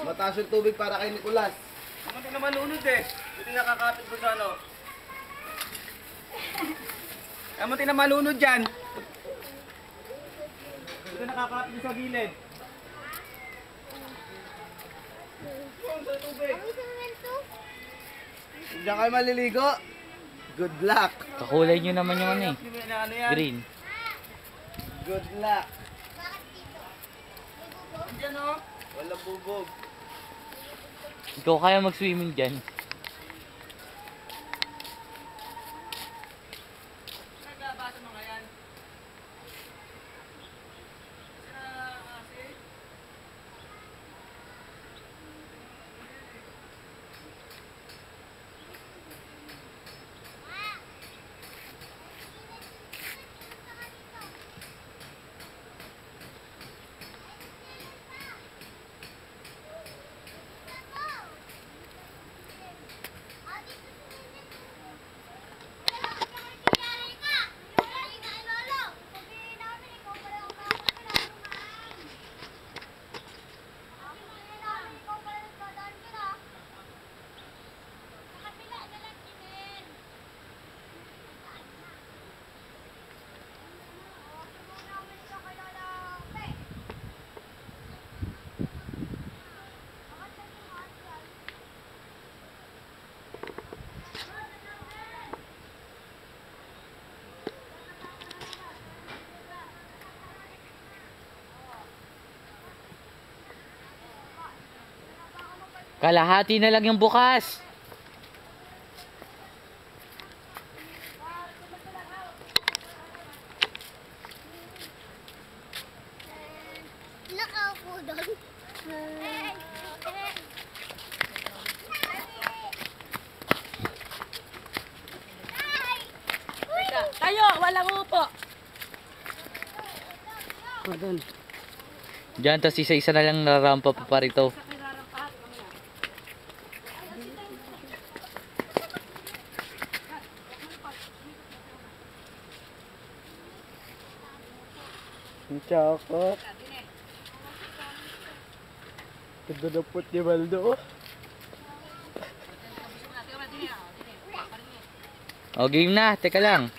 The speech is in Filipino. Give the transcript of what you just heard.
Mataas yung tubig para kay Nicolas. Hindi naman lunod eh. Hindi nakakapit ko sa ano. Kamunti na malunod dyan. Hindi nakakapit sa gilid. Sa tubig. Diyan kayo maliligo. Good luck. Kakulay nyo naman yung ano eh. Ano yan? Green. Good luck. Diyan o. Walang bubog. Ikaw kaya mag-swimming dyan. Nagbabasa mga yan. Kalahati na lang yung bukas. Nakaupo doon. Tayo, walang upo. Diyan, tas isa-isa na lang narampa pa rito. Ang tsaka. Ganda na put ni Baldo. O, game na. Teka lang.